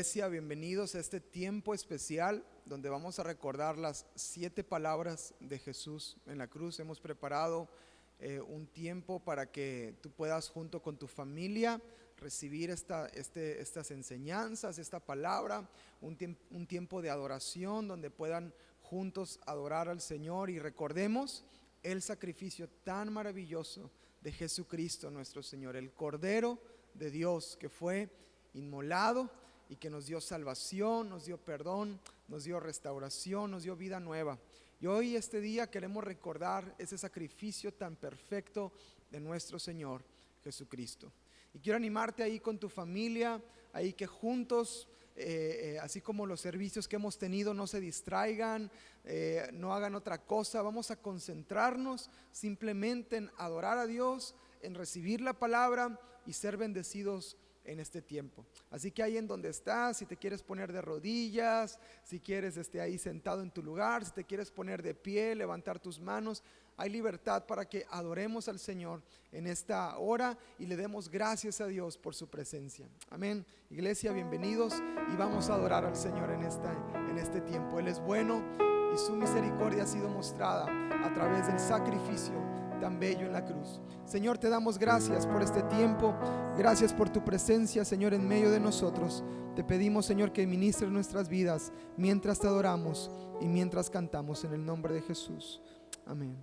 Iglesia, bienvenidos a este tiempo especial donde vamos a recordar las 7 palabras de Jesús en la cruz. Hemos preparado un tiempo para que tú puedas junto con tu familia recibir estas enseñanzas, esta palabra, un tiempo de adoración donde puedan juntos adorar al Señor y recordemos el sacrificio tan maravilloso de Jesucristo nuestro Señor, el Cordero de Dios que fue inmolado y que nos dio salvación, nos dio perdón, nos dio restauración, nos dio vida nueva. Y hoy este día queremos recordar ese sacrificio tan perfecto de nuestro Señor Jesucristo. Y quiero animarte ahí con tu familia, ahí que juntos, así como los servicios que hemos tenido, no se distraigan, no hagan otra cosa. Vamos a concentrarnos simplemente en adorar a Dios, en recibir la palabra y ser bendecidos en este tiempo. Así que ahí en donde estás, si te quieres poner de rodillas, si quieres ahí sentado en tu lugar, si te quieres poner de pie, levantar tus manos, hay libertad para que adoremos al Señor en esta hora y le demos gracias a Dios por su presencia. Amén. Iglesia, bienvenidos y vamos a adorar al Señor en este tiempo. Él es bueno y su misericordia ha sido mostrada a través del sacrificio tan bello en la cruz. Señor, te damos gracias por este tiempo, gracias por tu presencia, Señor, en medio de nosotros. Te pedimos, Señor, que ministres nuestras vidas mientras te adoramos y mientras cantamos en el nombre de Jesús. Amén.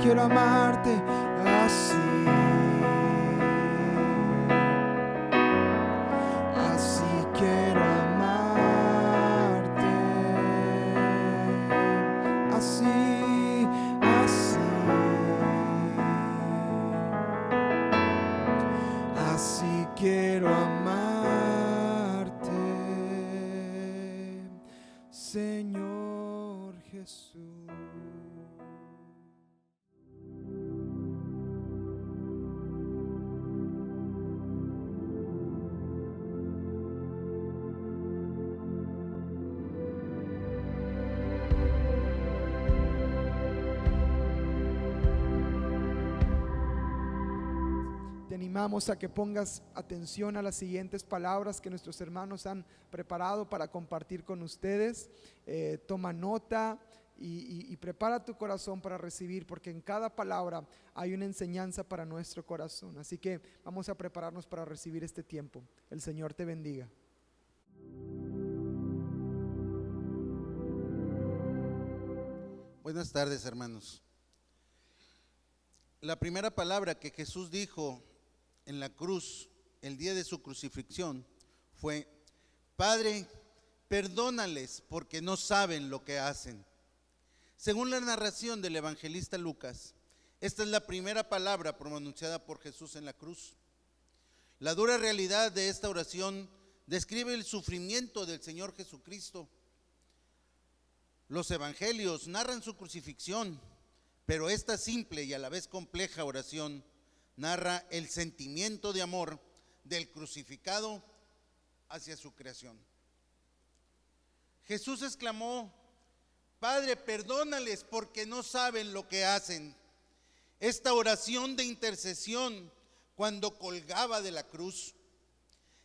Quiero amarte así, así quiero amarte, así, así quiero amarte, Señor Jesús. Te animamos a que pongas atención a las siguientes palabras que nuestros hermanos han preparado para compartir con ustedes. Toma nota y prepara tu corazón para recibir, porque en cada palabra hay una enseñanza para nuestro corazón. Así que vamos a prepararnos para recibir este tiempo. El Señor te bendiga. Buenas tardes, hermanos. La primera palabra que Jesús dijo en la cruz el día de su crucifixión fue: Padre, perdónales porque no saben lo que hacen. Según la narración del evangelista Lucas, esta es la primera palabra pronunciada por Jesús en la cruz. La dura realidad de esta oración describe el sufrimiento del Señor Jesucristo. Los evangelios narran su crucifixión, pero esta simple y a la vez compleja oración narra el sentimiento de amor del crucificado hacia su creación. Jesús exclamó: Padre, perdónales porque no saben lo que hacen. Esta oración de intercesión cuando colgaba de la cruz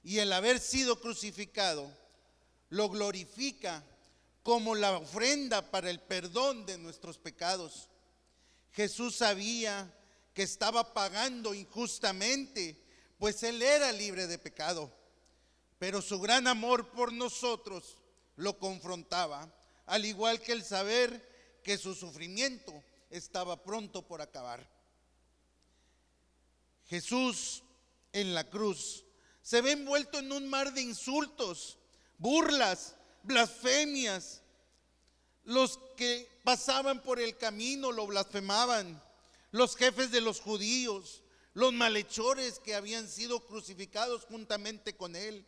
y el haber sido crucificado lo glorifica como la ofrenda para el perdón de nuestros pecados. Jesús sabía que estaba pagando injustamente, pues Él era libre de pecado, pero su gran amor por nosotros lo confrontaba, al igual que el saber que su sufrimiento estaba pronto por acabar. Jesús en la cruz se ve envuelto en un mar de insultos, burlas, blasfemias. Los que pasaban por el camino lo blasfemaban, los jefes de los judíos, los malhechores que habían sido crucificados juntamente con él.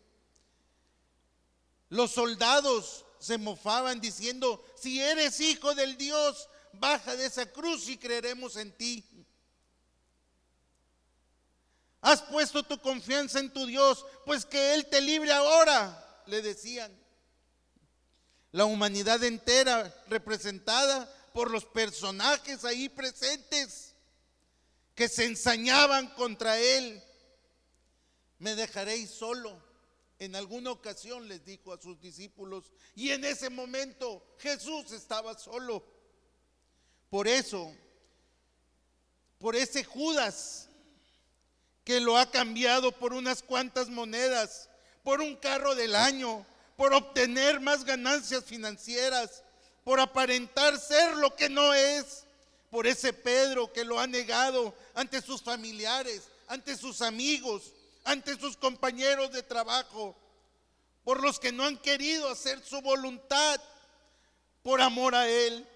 Los soldados se mofaban diciendo: si eres hijo del Dios, baja de esa cruz y creeremos en ti. Has puesto tu confianza en tu Dios, pues que Él te libre ahora, le decían. La humanidad entera representada por los personajes ahí presentes que se ensañaban contra Él. Me dejaréis solo. En alguna ocasión les dijo a sus discípulos, y en ese momento Jesús estaba solo. Por eso, por ese Judas que lo ha cambiado por unas cuantas monedas, por un carro del año, por obtener más ganancias financieras, por aparentar ser lo que no es, por ese Pedro que lo ha negado ante sus familiares, ante sus amigos, ante sus compañeros de trabajo, por los que no han querido hacer su voluntad, por amor a Él,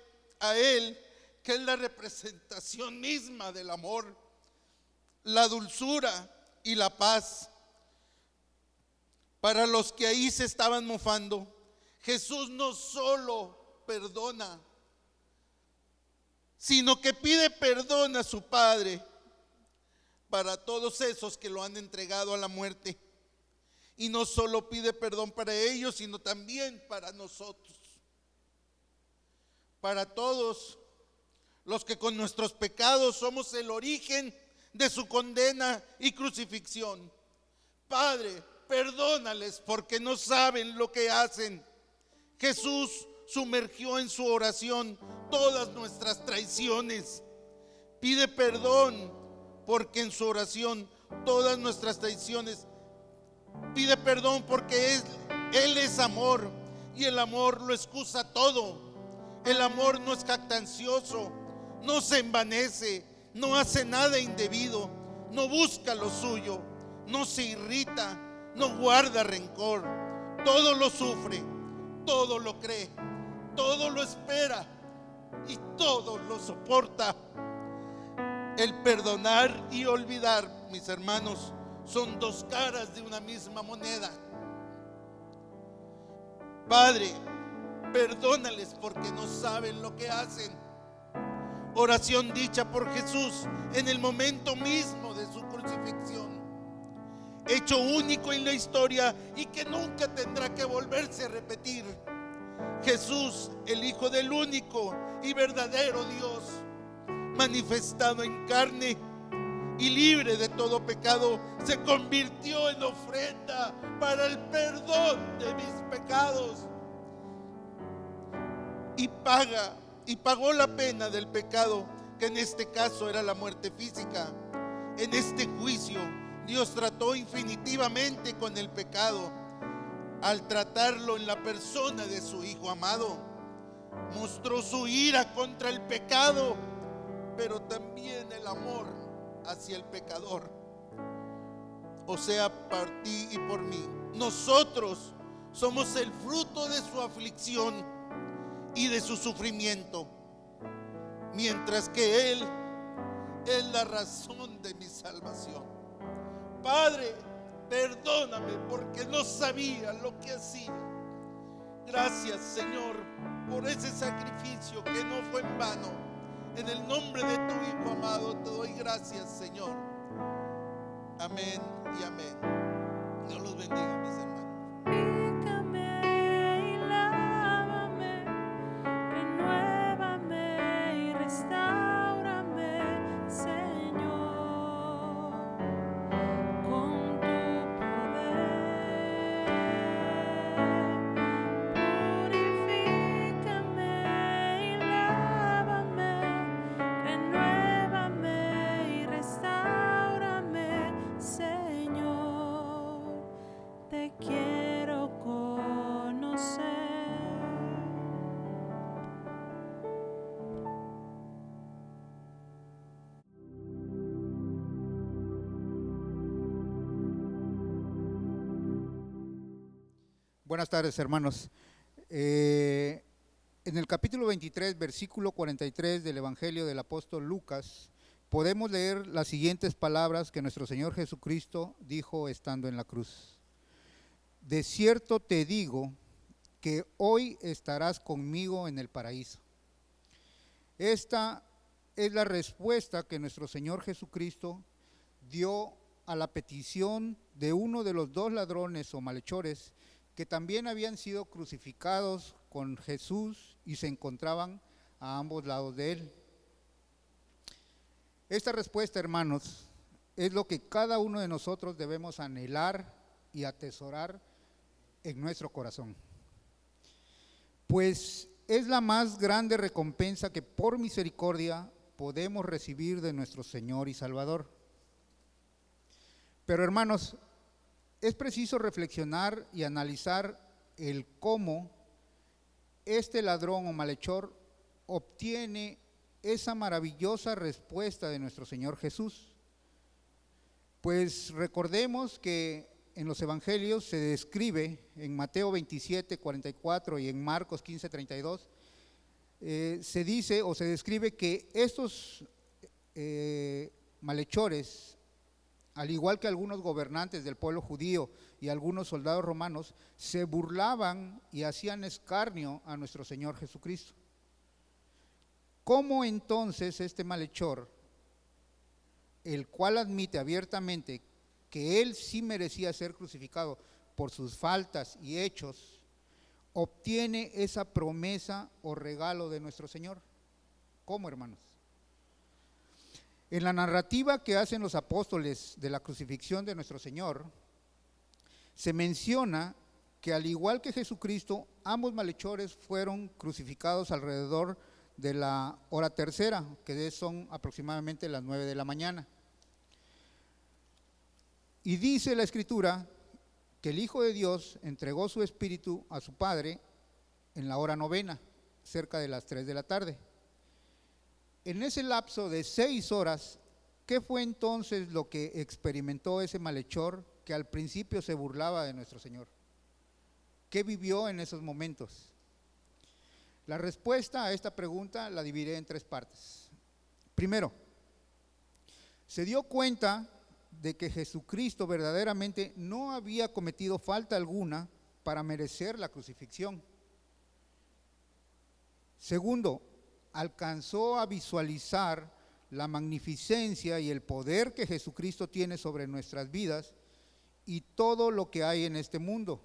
que es la representación misma del amor, la dulzura y la paz. Para los que ahí se estaban mofando, Jesús no solo perdona, sino que pide perdón a su Padre para todos esos que lo han entregado a la muerte. Y no solo pide perdón para ellos, sino también para nosotros, para todos los que con nuestros pecados somos el origen de su condena y crucifixión. Padre, perdónales porque no saben lo que hacen. Jesús sumergió en su oración todas nuestras traiciones. Pide perdón porque en su oración todas nuestras traiciones. Pide perdón porque Él es amor y el amor lo excusa todo. El amor no es jactancioso, no se envanece, no hace nada indebido, no busca lo suyo, no se irrita, no guarda rencor, todo lo sufre, todo lo cree, todo lo espera y todo lo soporta. El perdonar y olvidar, mis hermanos, son dos caras de una misma moneda. Padre, perdónales porque no saben lo que hacen. Oración dicha por Jesús en el momento mismo de su crucifixión, hecho único en la historia y que nunca tendrá que volverse a repetir. Jesús, el Hijo del único y verdadero Dios, manifestado en carne y libre de todo pecado, se convirtió en ofrenda para el perdón de mis pecados y pagó la pena del pecado, que en este caso era la muerte física. En este juicio Dios trató infinitivamente con el pecado al tratarlo en la persona de su Hijo amado. Mostró su ira contra el pecado, pero también el amor hacia el pecador, o sea, por ti y por mí. Nosotros somos el fruto de su aflicción y de su sufrimiento, mientras que Él es la razón de mi salvación. Padre, Perdóname porque no sabía lo que hacía. Gracias, Señor, por ese sacrificio que no fue en vano. En el nombre de tu Hijo amado te doy gracias, Señor. Amén y amén. Dios los bendiga, mis hermanos. Purifícame y lávame, renuévame y restáurame, Señor, con tu poder. Purifícame y lávame, renuévame y restáurame, Señor, te quiero conocer. Buenas tardes, hermanos. En el capítulo 23, versículo 43 del Evangelio del apóstol Lucas, podemos leer las siguientes palabras que nuestro Señor Jesucristo dijo estando en la cruz. De cierto te digo que hoy estarás conmigo en el paraíso. Esta es la respuesta que nuestro Señor Jesucristo dio a la petición de uno de los dos ladrones o malhechores que también habían sido crucificados con Jesús y se encontraban a ambos lados de él. Esta respuesta, hermanos, es lo que cada uno de nosotros debemos anhelar y atesorar en nuestro corazón, pues es la más grande recompensa que por misericordia podemos recibir de nuestro Señor y Salvador. Pero, hermanos, es preciso reflexionar y analizar el cómo este ladrón o malhechor obtiene esa maravillosa respuesta de nuestro Señor Jesús. Pues recordemos que en los evangelios se describe en Mateo 27, 44 y en Marcos 15, 32, se dice o se describe que estos malhechores, al igual que algunos gobernantes del pueblo judío y algunos soldados romanos, se burlaban y hacían escarnio a nuestro Señor Jesucristo. ¿Cómo entonces este malhechor, el cual admite abiertamente que él sí merecía ser crucificado por sus faltas y hechos, obtiene esa promesa o regalo de nuestro Señor? ¿Cómo, hermanos? En la narrativa que hacen los apóstoles de la crucifixión de nuestro Señor, se menciona que al igual que Jesucristo, ambos malhechores fueron crucificados alrededor de la hora tercera, que son aproximadamente las 9 de la mañana. Y dice la Escritura que el Hijo de Dios entregó su espíritu a su Padre en la hora novena, cerca de las 3 de la tarde. En ese lapso de 6 horas, ¿qué fue entonces lo que experimentó ese malhechor que al principio se burlaba de nuestro Señor? ¿Qué vivió en esos momentos? La respuesta a esta pregunta la dividiré en 3 partes. Primero, se dio cuenta de que Jesucristo verdaderamente no había cometido falta alguna para merecer la crucifixión. Segundo, alcanzó a visualizar la magnificencia y el poder que Jesucristo tiene sobre nuestras vidas y todo lo que hay en este mundo,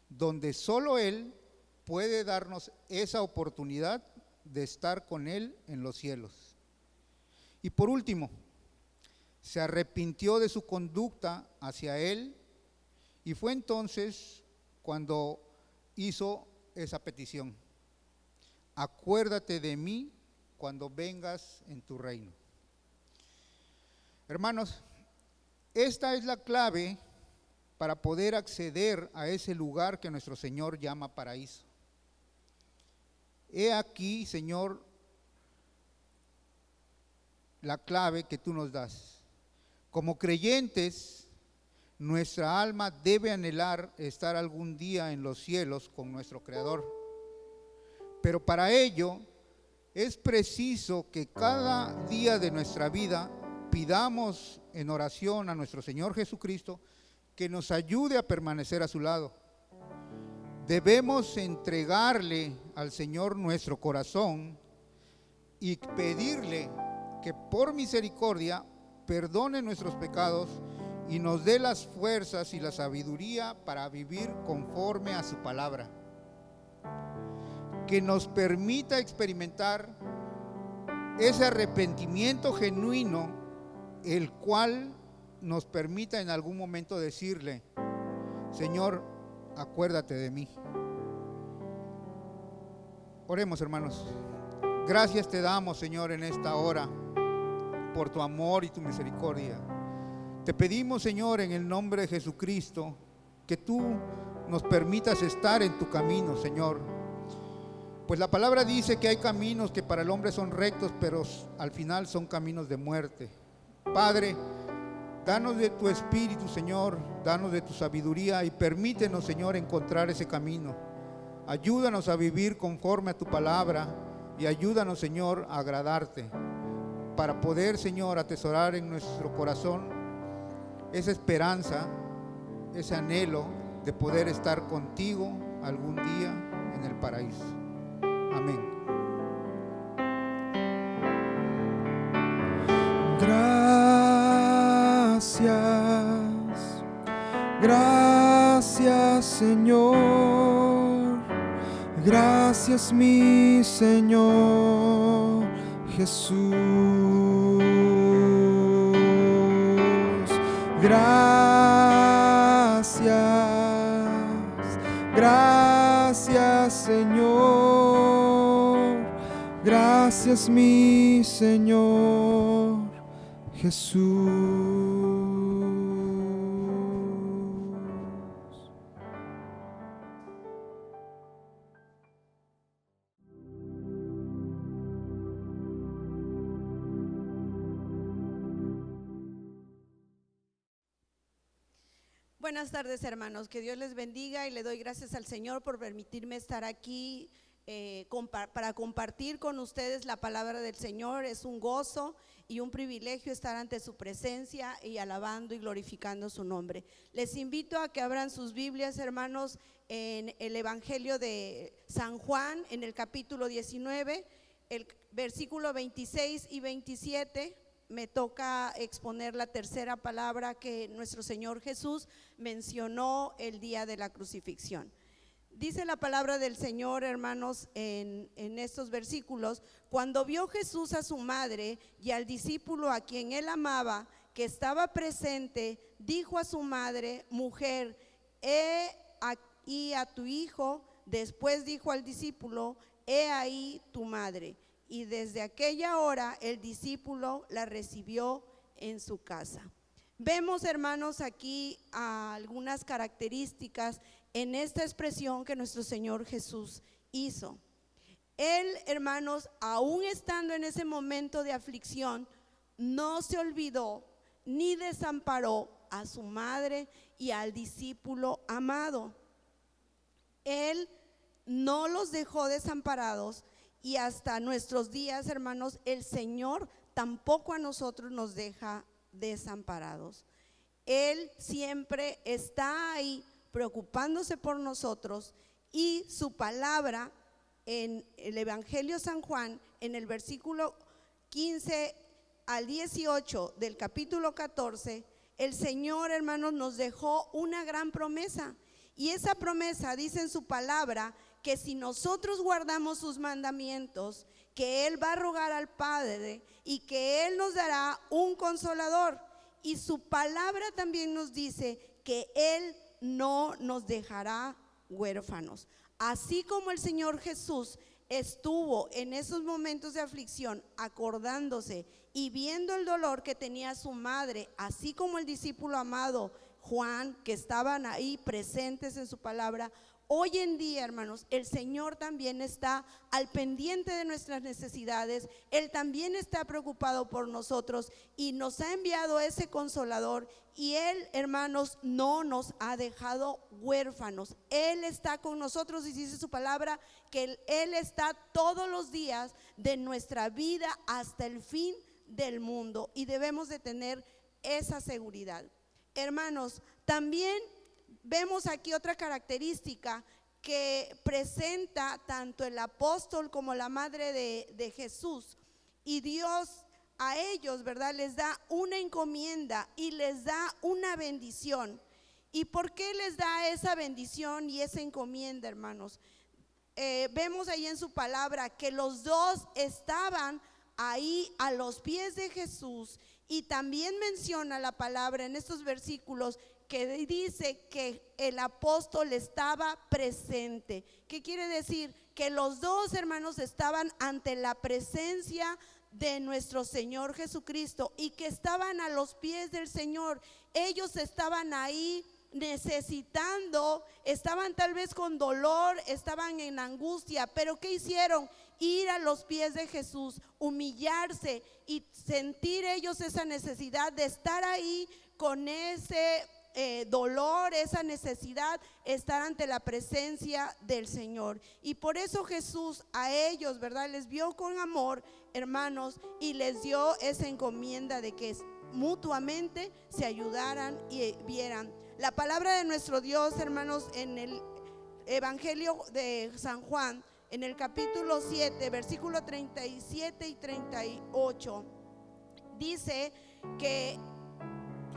donde solo Él puede darnos esa oportunidad de estar con Él en los cielos. Y por último, se arrepintió de su conducta hacia Él y fue entonces cuando hizo esa petición: acuérdate de mí cuando vengas en tu reino. Hermanos, esta es la clave para poder acceder a ese lugar que nuestro Señor llama paraíso. He aquí, Señor, la clave que tú nos das. Como creyentes, nuestra alma debe anhelar estar algún día en los cielos con nuestro Creador. Pero para ello es preciso que cada día de nuestra vida pidamos en oración a nuestro Señor Jesucristo que nos ayude a permanecer a su lado. Debemos entregarle al Señor nuestro corazón y pedirle que por misericordia perdone nuestros pecados y nos dé las fuerzas y la sabiduría para vivir conforme a su palabra. Que nos permita experimentar ese arrepentimiento genuino, el cual nos permita en algún momento decirle: Señor, acuérdate de mí. Oremos, hermanos. Gracias te damos, Señor, en esta hora por tu amor y tu misericordia. Te pedimos, Señor, en el nombre de Jesucristo, que tú nos permitas estar en tu camino, Señor. Pues la palabra dice que hay caminos que para el hombre son rectos, pero al final son caminos de muerte. Padre, danos de tu espíritu, Señor, danos de tu sabiduría y permítenos, Señor, encontrar ese camino. Ayúdanos a vivir conforme a tu palabra y ayúdanos, Señor, a agradarte, para poder, Señor, atesorar en nuestro corazón esa esperanza, ese anhelo de poder estar contigo algún día en el paraíso. Amén. Gracias, gracias, Señor. Gracias, mi Señor Jesús. Gracias, gracias, Señor. Gracias, mi Señor Jesús. Buenas tardes, hermanos, que Dios les bendiga y le doy gracias al Señor por permitirme estar aquí para compartir con ustedes la palabra del Señor. Es un gozo y un privilegio estar ante su presencia y alabando y glorificando su nombre. Les invito a que abran sus Biblias, hermanos, en el Evangelio de San Juan, en el capítulo 19, el versículo 26 y 27. Me toca exponer la tercera palabra que nuestro Señor Jesús mencionó el día de la crucifixión. Dice la palabra del Señor, hermanos, en estos versículos: cuando vio Jesús a su madre y al discípulo a quien él amaba, que estaba presente, dijo a su madre: mujer, he aquí a tu hijo. Después dijo al discípulo: he ahí tu madre. Y desde aquella hora el discípulo la recibió en su casa. Vemos, hermanos, aquí algunas características en esta expresión que nuestro Señor Jesús hizo. Él, hermanos, aún estando en ese momento de aflicción, no se olvidó ni desamparó a su madre y al discípulo amado. Él no los dejó desamparados. Y hasta nuestros días, hermanos, el Señor tampoco a nosotros nos deja desamparados. Él siempre está ahí preocupándose por nosotros, y su palabra en el Evangelio de San Juan, en el versículo 15 al 18 del capítulo 14, el Señor, hermanos, nos dejó una gran promesa. Y esa promesa dice en su palabra que si nosotros guardamos sus mandamientos, que Él va a rogar al Padre y que Él nos dará un consolador. Y su palabra también nos dice que Él no nos dejará huérfanos. Así como el Señor Jesús estuvo en esos momentos de aflicción acordándose y viendo el dolor que tenía su madre, así como el discípulo amado Juan, que estaban ahí presentes en su palabra, hoy en día, hermanos, el Señor también está al pendiente de nuestras necesidades. Él también está preocupado por nosotros y nos ha enviado ese consolador. Y Él, hermanos, no nos ha dejado huérfanos. Él está con nosotros, y dice su palabra que Él está todos los días de nuestra vida hasta el fin del mundo. Y debemos de tener esa seguridad. Hermanos, también vemos aquí otra característica que presenta tanto el apóstol como la madre de Jesús. Y Dios a ellos, ¿verdad?, les da una encomienda y les da una bendición. ¿Y por qué les da esa bendición y esa encomienda, hermanos? Vemos ahí en su palabra que los dos estaban ahí a los pies de Jesús, y también menciona la palabra en estos versículos que dice que el apóstol estaba presente. ¿Qué quiere decir? Que los dos hermanos estaban ante la presencia de nuestro Señor Jesucristo y que estaban a los pies del Señor. Ellos estaban ahí necesitando, estaban tal vez con dolor, estaban en angustia, pero ¿qué hicieron? Ir a los pies de Jesús, humillarse y sentir ellos esa necesidad de estar ahí con ese dolor, esa necesidad, estar ante la presencia del Señor. Y por eso Jesús a ellos, ¿verdad?, les vio con amor, hermanos, y les dio esa encomienda de que mutuamente se ayudaran y vieran. La palabra de nuestro Dios, hermanos, en el Evangelio de San Juan, en el capítulo 7, versículo 37 y 38, dice que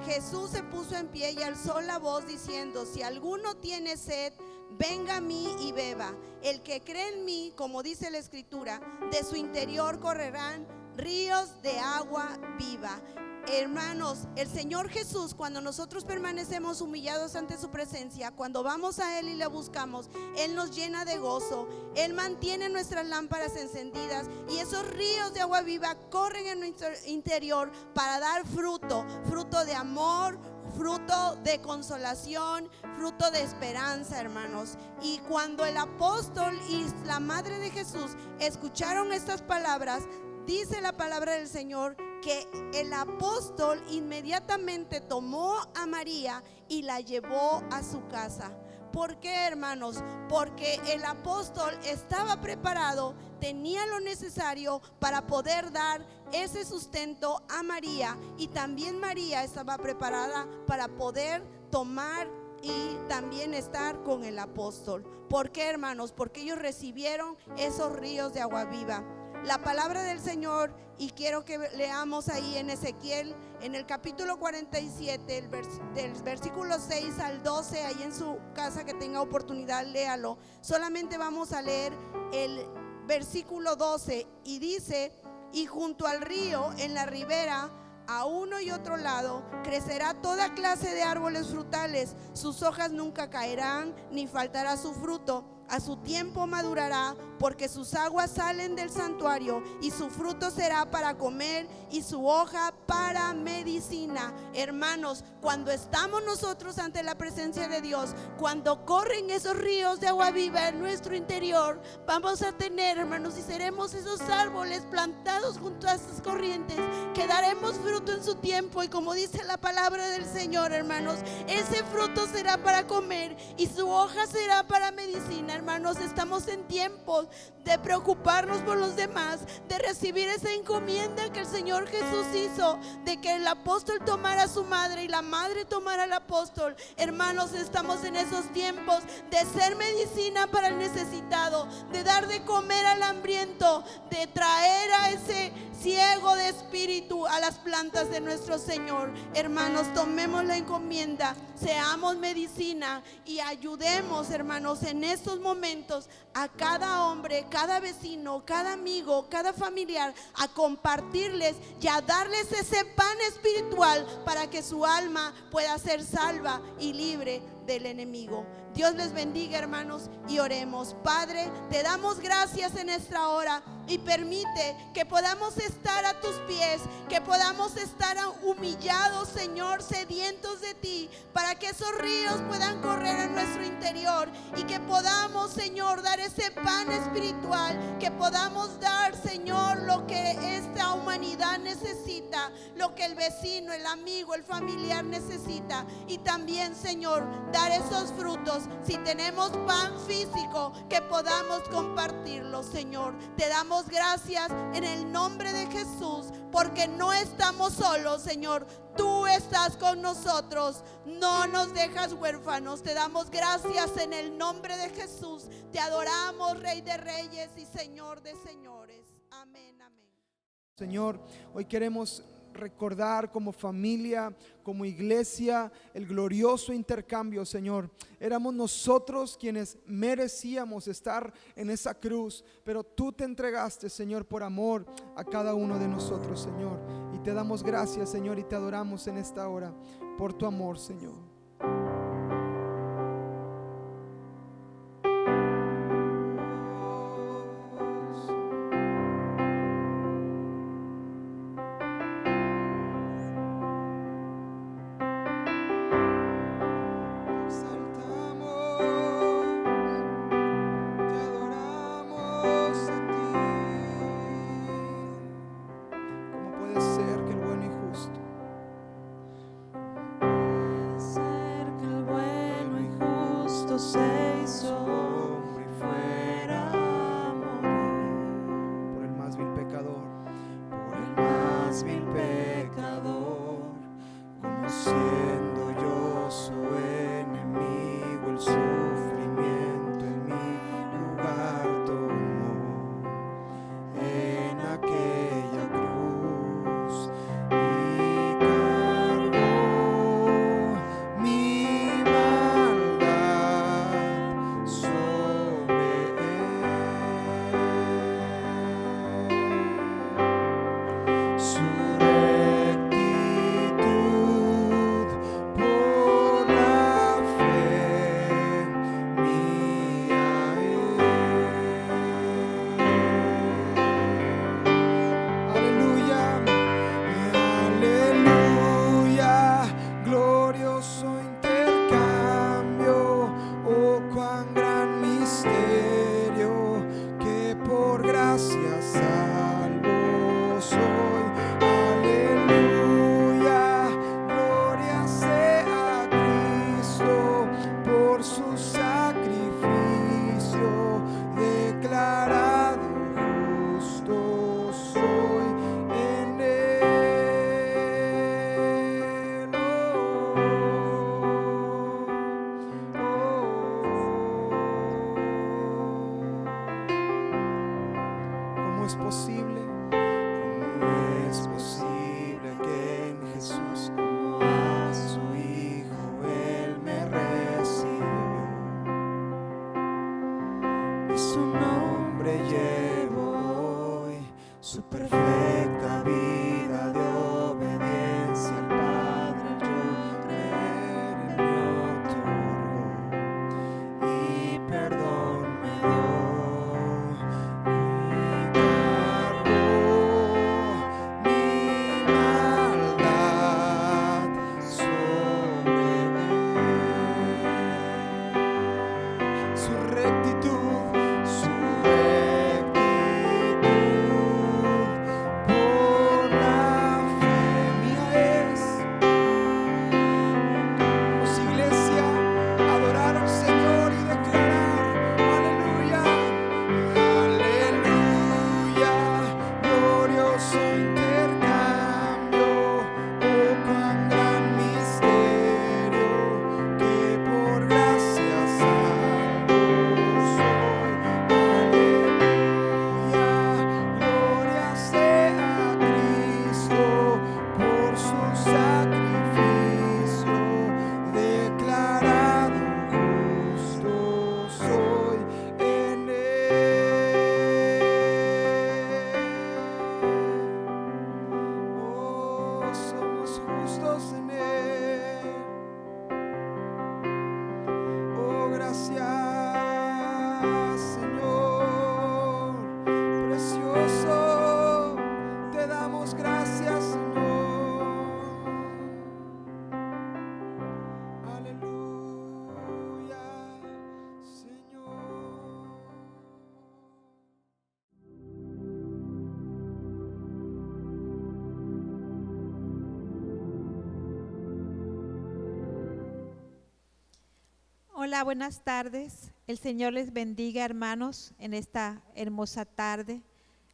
Jesús se puso en pie y alzó la voz diciendo: si alguno tiene sed, venga a mí y beba. El que cree en mí, como dice la Escritura, de su interior correrán ríos de agua viva. Hermanos, el Señor Jesús, cuando nosotros permanecemos humillados ante su presencia, cuando vamos a Él y le buscamos, Él nos llena de gozo. Él mantiene nuestras lámparas encendidas y esos ríos de agua viva corren en nuestro interior para dar fruto, fruto de amor, fruto de consolación, fruto de esperanza, hermanos. Y cuando el apóstol y la madre de Jesús escucharon estas palabras, dice la palabra del Señor que el apóstol inmediatamente tomó a María y la llevó a su casa. ¿Por qué, hermanos? Porque el apóstol estaba preparado, tenía lo necesario para poder dar ese sustento a María, y también María estaba preparada para poder tomar y también estar con el apóstol. ¿Por qué, hermanos? Porque ellos recibieron esos ríos de agua viva. La palabra del Señor, y quiero que leamos ahí en Ezequiel, en el capítulo 47, del versículo 6 al 12, ahí en su casa que tenga oportunidad, léalo. Solamente vamos a leer el versículo 12, y dice: y junto al río, en la ribera, a uno y otro lado, crecerá toda clase de árboles frutales. Sus hojas nunca caerán, ni faltará su fruto. A su tiempo madurará, porque sus aguas salen del santuario, y su fruto será para comer y su hoja para medicina. Hermanos, cuando estamos nosotros ante la presencia de Dios, cuando corren esos ríos de agua viva en nuestro interior, vamos a tener, hermanos, y seremos esos árboles plantados junto a esas corrientes, que daremos fruto en su tiempo. Y como dice la palabra del Señor, hermanos, ese fruto será para comer y su hoja será para medicina. Hermanos, estamos en tiempos de preocuparnos por los demás, de recibir esa encomienda que el Señor Jesús hizo, de que el apóstol tomara a su madre y la madre tomara al apóstol. Hermanos, estamos en esos tiempos de ser medicina para el necesitado, de dar de comer al hambriento, de traer a ese ciego de espíritu a las plantas de nuestro Señor. Hermanos, tomemos la encomienda, seamos medicina y ayudemos, hermanos, en estos momentos a cada hombre, cada vecino, cada amigo, cada familiar, a compartirles y a darles ese pan espiritual para que su alma pueda ser salva y libre del enemigo. Dios les bendiga, hermanos, y oremos. Padre, te damos gracias en esta hora, y permite que podamos estar a tus pies, que podamos estar humillados, Señor, sedientos de ti, para que esos ríos puedan correr en nuestro interior, y que podamos, Señor, dar ese pan espiritual, que podamos dar, Señor, lo que esta humanidad necesita, lo que el vecino, el amigo, el familiar necesita, y también, Señor, dar esos frutos. Si tenemos pan físico, que podamos compartirlo, Señor. Te damos gracias en el nombre de Jesús, porque no estamos solos, Señor. Tú estás con nosotros, no nos dejas huérfanos. Te damos gracias en el nombre de Jesús. Te adoramos, Rey de Reyes y Señor de Señores. Amén, amén. Señor, hoy queremos recordar como familia, como iglesia, el glorioso intercambio, Señor. Éramos nosotros quienes merecíamos estar en esa cruz, pero tú te entregaste, Señor, por amor a cada uno de nosotros, Señor. Y te damos gracias, Señor, y te adoramos en esta hora por tu amor, Señor. Se hizo hombre y fuera a morir Por el más vil pecador, por el más vil pecador, conociendo yo su enemigo, el sufrimiento en mi lugar tomó en aquella cruz y cargó mi maldad sobre él. Su rectitud por la fe mía aleluya, aleluya, glorioso intercambio, oh cuán gran misterio, que por gracia salvo soy. Aleluya, gloria sea Cristo por su sacrificio, declarado justo soy en él. ¿Cómo es posible? ¿Cómo es posible que en Jesús, como a su Hijo, Él me recibió? Y su nombre llevo hoy, su perfecta vida de obediencia al Padre, yo creer en mi otorgó y perdón me dio y cargó mi maldad sobre él. Su rectitud por la fe mía es. Como iglesia, adorar al Señor y declarar aleluya, aleluya, glorioso intercambio, oh cuán gran misterio, que por gracia salvo soy. Aleluya, gloria sea Cristo por su sacrificio, declarado justo soy en él. Oh, somos justos en él. Oh, gracias, Señor, precioso, te damos gracias, Señor. Aleluya, Señor. Hola, buenas tardes. El Señor les bendiga, hermanos, en esta hermosa tarde.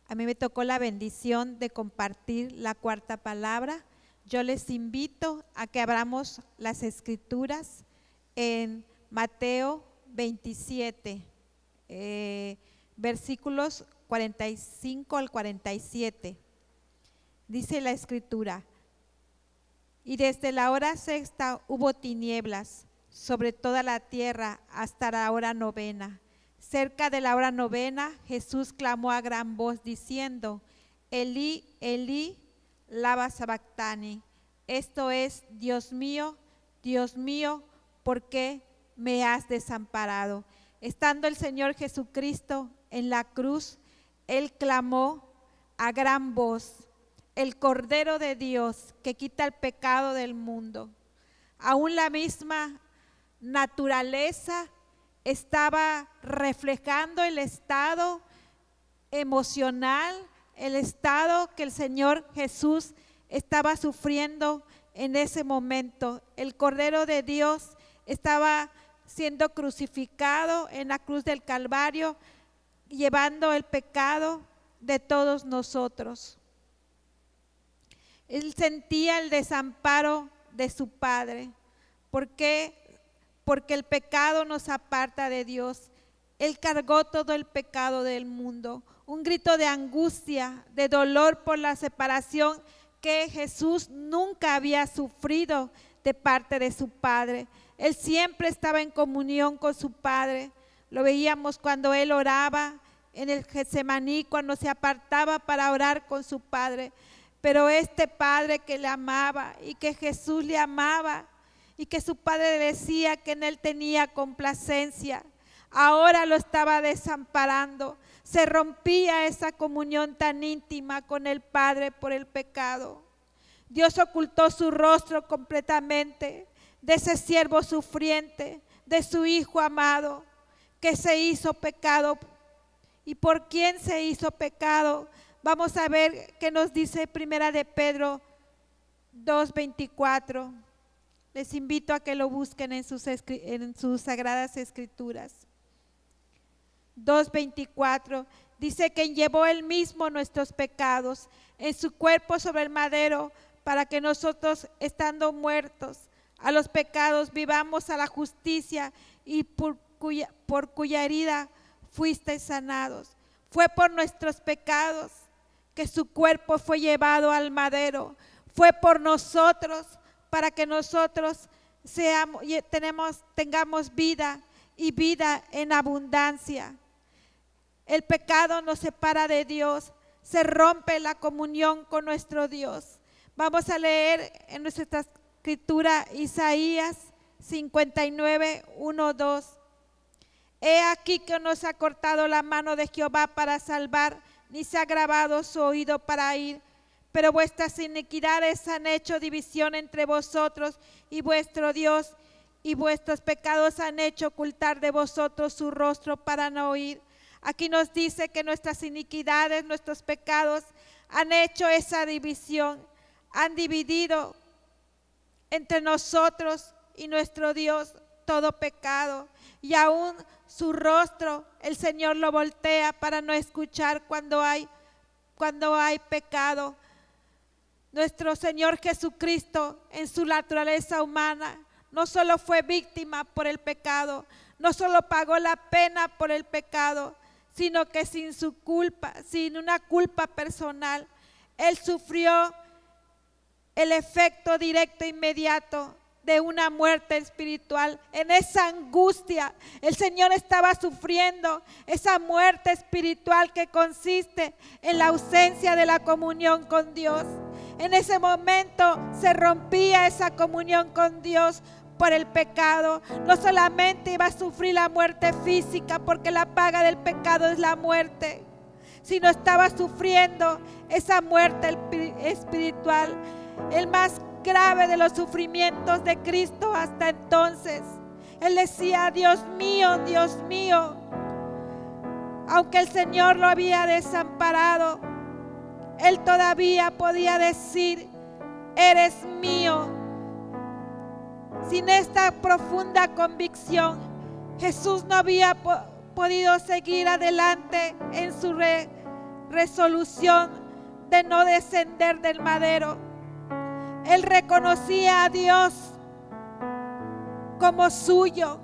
A mí me tocó la bendición de compartir la cuarta palabra. Yo les invito a que abramos las escrituras en Mateo 27, versículos 45 al 47. Dice la escritura: y desde la hora sexta hubo tinieblas sobre toda la tierra hasta la hora novena. Cerca de la hora novena, Jesús clamó a gran voz diciendo: Elí, Elí, lama sabactani. Esto es: Dios mío, ¿por qué me has desamparado? Estando el Señor Jesucristo en la cruz, Él clamó a gran voz: el Cordero de Dios que quita el pecado del mundo. Aún la misma naturaleza estaba reflejando el estado emocional, el estado que el Señor Jesús estaba sufriendo en ese momento. El Cordero de Dios estaba siendo crucificado en la cruz del Calvario, llevando el pecado de todos nosotros. Él sentía el desamparo de su Padre. ¿Por qué? Porque el pecado nos aparta de Dios. Él cargó todo el pecado del mundo. Un grito de angustia, de dolor por la separación que Jesús nunca había sufrido de parte de su Padre. Él siempre estaba en comunión con su Padre. Lo veíamos cuando Él oraba en el Getsemaní, cuando se apartaba para orar con su Padre. Pero este Padre que le amaba y que Jesús le amaba y que su Padre decía que en Él tenía complacencia, ahora lo estaba desamparando. Se rompía esa comunión tan íntima con el Padre por el pecado. Dios ocultó su rostro completamente de ese siervo sufriente, de su Hijo amado, que se hizo pecado. ¿Y por quién se hizo pecado? Vamos a ver qué nos dice Primera de Pedro 2:24. Les invito a que lo busquen en sus sagradas escrituras. 2:24 dice: quien llevó él mismo nuestros pecados en su cuerpo sobre el madero, para que nosotros, estando muertos a los pecados, vivamos a la justicia, y por cuya herida fuisteis sanados. Fue por nuestros pecados que su cuerpo fue llevado al madero. Fue por nosotros, para que nosotros tengamos vida y vida en abundancia. El pecado nos separa de Dios, se rompe la comunión con nuestro Dios. Vamos a leer en nuestra escritura Isaías 59, 1, 2. He aquí que no se ha cortado la mano de Jehová para salvar, ni se ha agravado su oído para ir. Pero vuestras iniquidades han hecho división entre vosotros y vuestro Dios, y vuestros pecados han hecho ocultar de vosotros su rostro para no oír. Aquí nos dice que nuestras iniquidades, nuestros pecados han hecho esa división, han dividido entre nosotros y nuestro Dios todo pecado, y aún su rostro el Señor lo voltea para no escuchar cuando hay pecado. Nuestro Señor Jesucristo, en su naturaleza humana, no solo fue víctima por el pecado, no solo pagó la pena por el pecado, sino que sin su culpa, sin una culpa personal, Él sufrió el efecto directo e inmediato de una muerte espiritual. En esa angustia, el Señor estaba sufriendo esa muerte espiritual que consiste en la ausencia de la comunión con Dios. En ese momento se rompía esa comunión con Dios por el pecado. No solamente iba a sufrir la muerte física, porque la paga del pecado es la muerte, sino estaba sufriendo esa muerte espiritual, el más grave de los sufrimientos de Cristo hasta entonces. Él decía: Dios mío, aunque el Señor lo había desamparado, Él todavía podía decir: eres mío. Sin esta profunda convicción, Jesús no había podido seguir adelante en su resolución de no descender del madero. Él reconocía a Dios como suyo.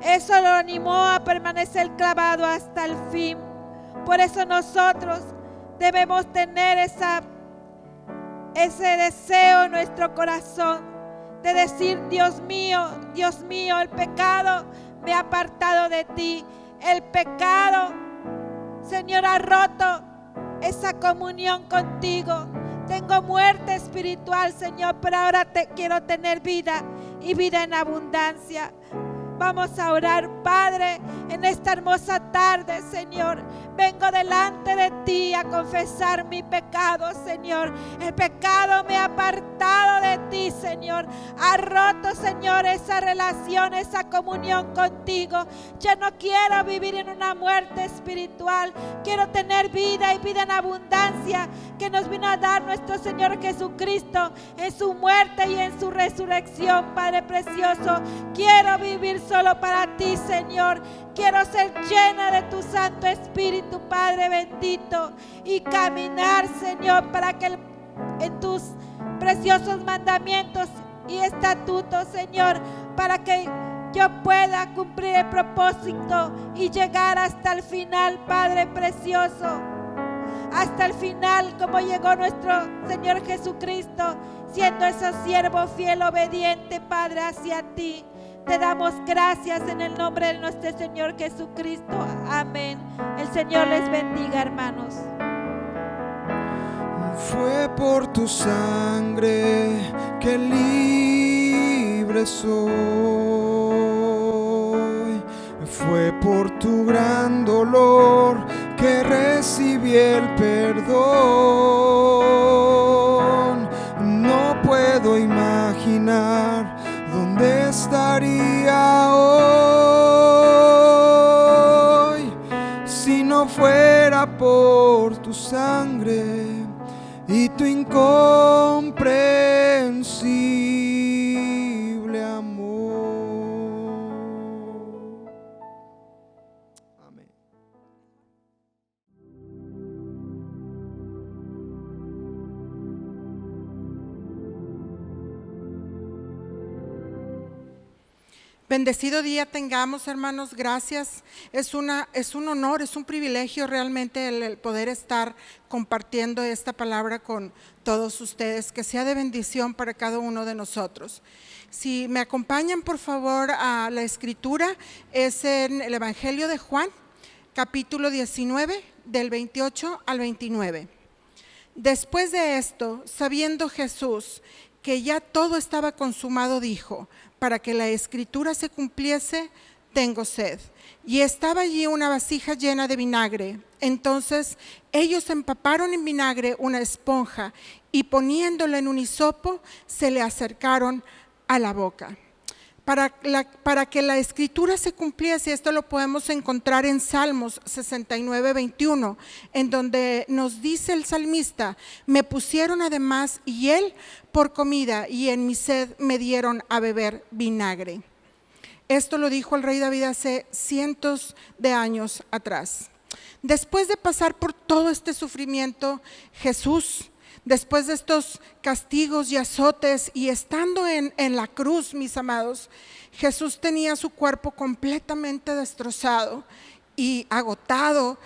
Eso lo animó a permanecer clavado hasta el fin. Por eso nosotros debemos tener ese deseo en nuestro corazón de decir: Dios mío, el pecado me ha apartado de ti. El pecado, Señor, ha roto esa comunión contigo. Tengo muerte espiritual, Señor, pero ahora quiero tener vida y vida en abundancia. Vamos a orar, Padre, en esta hermosa tarde, Señor. Vengo delante de ti a confesar mi pecado, Señor. El pecado me ha apartado de ti, Señor. Ha roto, Señor, esa relación, esa comunión contigo. Yo no quiero vivir en una muerte espiritual. Quiero tener vida y vida en abundancia que nos vino a dar nuestro Señor Jesucristo en su muerte y en su resurrección, Padre precioso. Quiero vivir solo para ti, Señor. Quiero ser llena de tu Santo Espíritu, Padre bendito, y caminar, Señor, para que en tus preciosos mandamientos y estatutos, Señor, para que yo pueda cumplir el propósito y llegar hasta el final, Padre precioso. Hasta el final, como llegó nuestro Señor Jesucristo, siendo ese siervo fiel, obediente, Padre, hacia ti. Te damos gracias en el nombre de nuestro Señor Jesucristo. Amén. El Señor les bendiga, hermanos. Fue por tu sangre que libre soy. Fue por tu gran dolor que recibí el perdón. No puedo imaginar dónde estaría hoy si no fuera por tu sangre y tu incomprensible amor. Amén. Bendecido día tengamos, hermanos, gracias. Es un honor, es un privilegio realmente el poder estar compartiendo esta palabra con todos ustedes, que sea de bendición para cada uno de nosotros. Si me acompañan, por favor, a la escritura, es en el Evangelio de Juan, capítulo 19, del 28 al 29. Después de esto, sabiendo Jesús que ya todo estaba consumado, dijo: para que la escritura se cumpliese, tengo sed. Y estaba allí una vasija llena de vinagre. Entonces ellos empaparon en vinagre una esponja y poniéndola en un hisopo, se le acercaron a la boca. Para que la escritura se cumpliese, esto lo podemos encontrar en Salmos 69, 21, en donde nos dice el salmista: me pusieron además hiel por comida y en mi sed me dieron a beber vinagre. Esto lo dijo el rey David hace cientos de años atrás. Después de pasar por todo este sufrimiento, Jesús, después de estos castigos y azotes y estando en la cruz, mis amados, Jesús tenía su cuerpo completamente destrozado y agotado,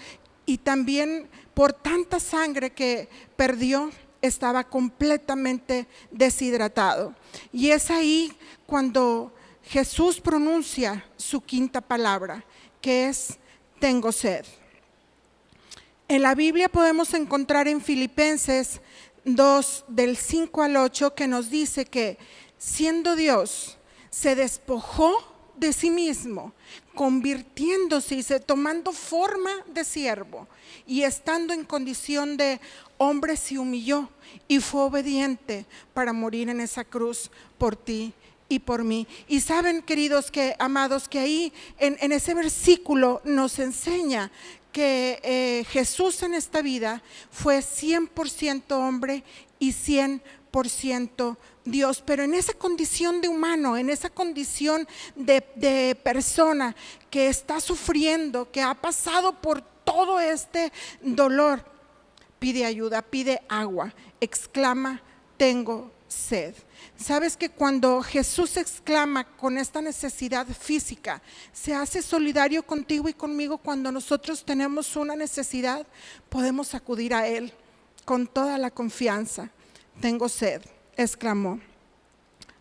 y también por tanta sangre que perdió, estaba completamente deshidratado. Y es ahí cuando Jesús pronuncia su quinta palabra, que es: tengo sed. En la Biblia podemos encontrar en Filipenses 2, del 5 al 8, que nos dice que siendo Dios, se despojó de sí mismo, convirtiéndose y tomando forma de siervo, y estando en condición de hombre se humilló y fue obediente para morir en esa cruz por ti y por mí. Y saben, queridos, amados, que ahí en ese versículo nos enseña que Jesús en esta vida fue 100% hombre y 100% Dios, pero en esa condición de humano, en esa condición de persona que está sufriendo, que ha pasado por todo este dolor. Pide ayuda, pide agua, exclama, tengo sed. Sabes que cuando Jesús exclama con esta necesidad física, se hace solidario contigo y conmigo. Cuando nosotros tenemos una necesidad, podemos acudir a Él con toda la confianza. Tengo sed, exclamó.